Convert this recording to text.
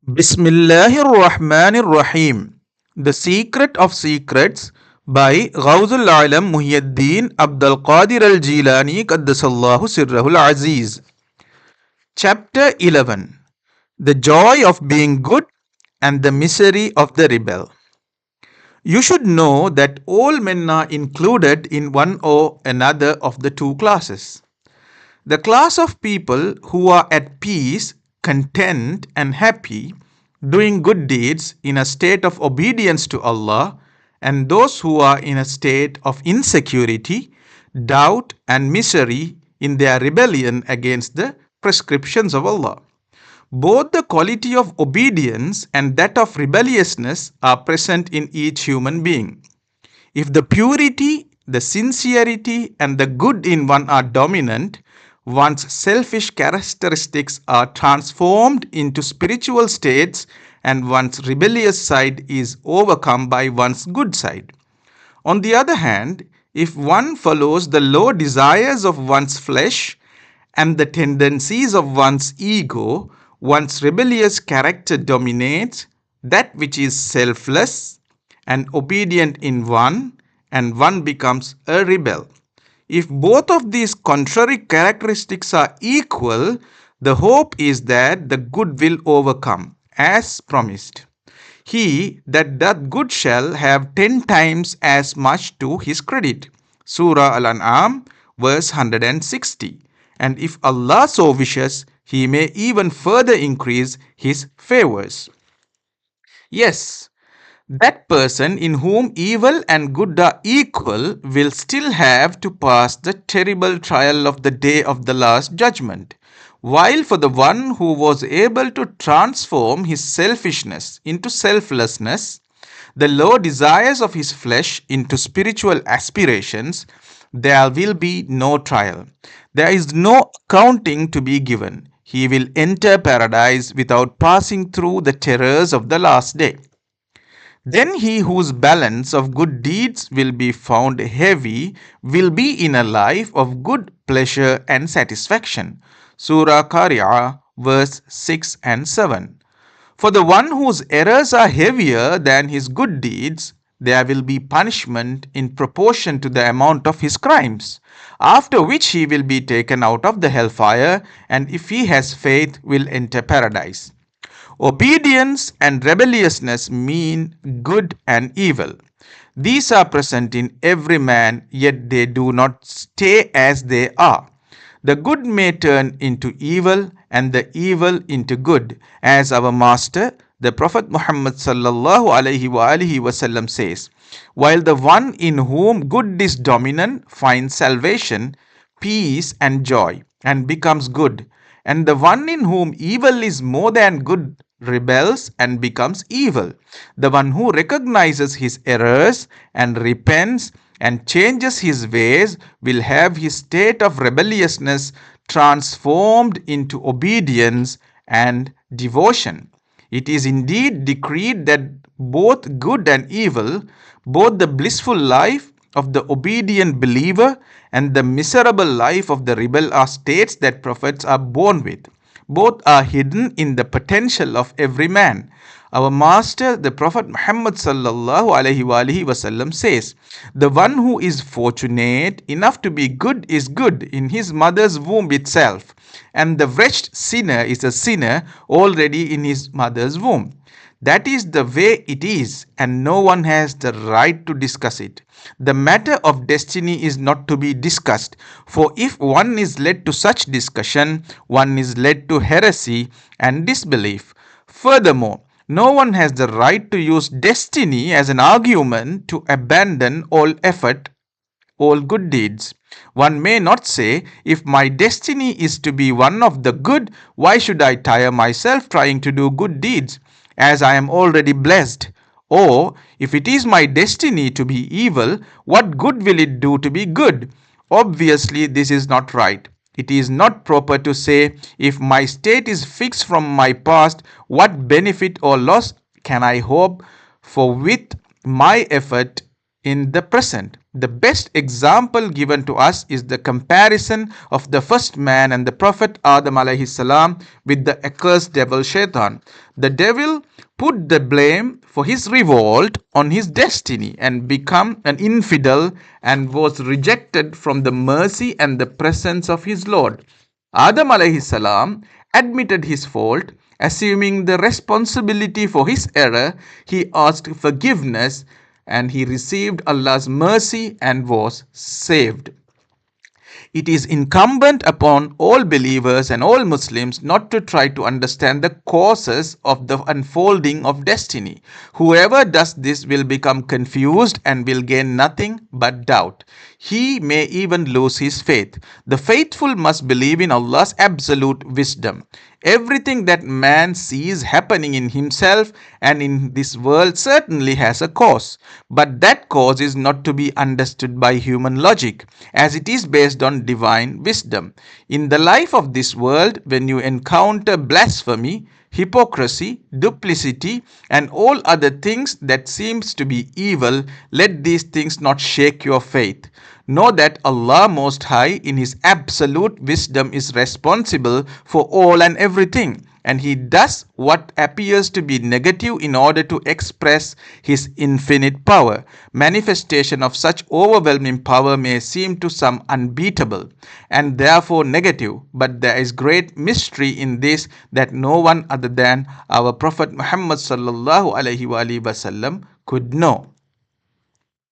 Bismillahir Rahmanir Rahim. The Secret of Secrets by Ghawzul Aghlam Muhiyeddeen Abdul Qadir al Jilani Qaddasallahu Sirrahul Azeez. Chapter 11. The Joy of Being Good and the Misery of the Rebel. You should know that all men are included in one or another of the two classes. The class of people who are at peace, content, and happy, doing good deeds in a state of obedience to Allah, and those who are in a state of insecurity, doubt, and misery in their rebellion against the prescriptions of Allah. Both the quality of obedience and that of rebelliousness are present in each human being. If the purity, the sincerity, and the good in one are dominant, one's selfish characteristics are transformed into spiritual states and one's rebellious side is overcome by one's good side. On the other hand, if one follows the low desires of one's flesh and the tendencies of one's ego, one's rebellious character dominates that which is selfless and obedient in one, and one becomes a rebel. If both of these contrary characteristics are equal, the hope is that the good will overcome, as promised. He that doth good shall have 10 times as much to his credit. Surah Al-An'am, verse 160. And if Allah so wishes, He may even further increase His favors. Yes, that person in whom evil and good are equal will still have to pass the terrible trial of the day of the last judgment. While for the one who was able to transform his selfishness into selflessness, the low desires of his flesh into spiritual aspirations, there will be no trial. There is no accounting to be given. He will enter paradise without passing through the terrors of the last day. Then he whose balance of good deeds will be found heavy will be in a life of good pleasure and satisfaction. Surah Qari'ah, verse 6 and 7. For the one whose errors are heavier than his good deeds, there will be punishment in proportion to the amount of his crimes, after which he will be taken out of the hellfire, and if he has faith, will enter paradise. Obedience and rebelliousness mean good and evil. These are present in every man, yet they do not stay as they are. The good may turn into evil and the evil into good, as our master, the Prophet Muhammad sallallahu alaihi wasallam says, while the one in whom good is dominant finds salvation, peace and joy, and becomes good, and the one in whom evil is more than good rebels and becomes evil. The one who recognizes his errors and repents and changes his ways will have his state of rebelliousness transformed into obedience and devotion. It is indeed decreed that both good and evil, both the blissful life of the obedient believer and the miserable life of the rebel are states that prophets are born with. Both are hidden in the potential of every man. Our master, the Prophet Muhammad sallallahu alaihi wasallam says, the one who is fortunate enough to be good is good in his mother's womb itself, and the wretched sinner is a sinner already in his mother's womb. That is the way it is, and no one has the right to discuss it. The matter of destiny is not to be discussed, for if one is led to such discussion, one is led to heresy and disbelief. Furthermore, no one has the right to use destiny as an argument to abandon all effort, all good deeds. One may not say, if my destiny is to be one of the good, why should I tire myself trying to do good deeds, as I am already blessed? Or, if it is my destiny to be evil, what good will it do to be good? Obviously, this is not right. It is not proper to say, if my state is fixed from my past, what benefit or loss can I hope for with my effort in the present? The best example given to us is the comparison of the first man and the Prophet Adam alayhi salam with the accursed devil Shaitan. The devil put the blame for his revolt on his destiny and become an infidel and was rejected from the mercy and the presence of his Lord. Adam alayhi salam admitted his fault. Assuming the responsibility for his error, he asked forgiveness and he received Allah's mercy and was saved. It is incumbent upon all believers and all Muslims not to try to understand the causes of the unfolding of destiny. Whoever does this will become confused and will gain nothing but doubt. He may even lose his faith. The faithful must believe in Allah's absolute wisdom. Everything that man sees happening in himself and in this world certainly has a cause, but that cause is not to be understood by human logic, as it is based on divine wisdom. In the life of this world, when you encounter blasphemy, hypocrisy, duplicity, and all other things that seems to be evil, let these things not shake your faith. Know that Allah Most High in His absolute wisdom is responsible for all and everything, and He does what appears to be negative in order to express His infinite power. Manifestation of such overwhelming power may seem to some unbeatable and therefore negative, but there is great mystery in this that no one other than our Prophet Muhammad sallallahu alaihi wasallam could know.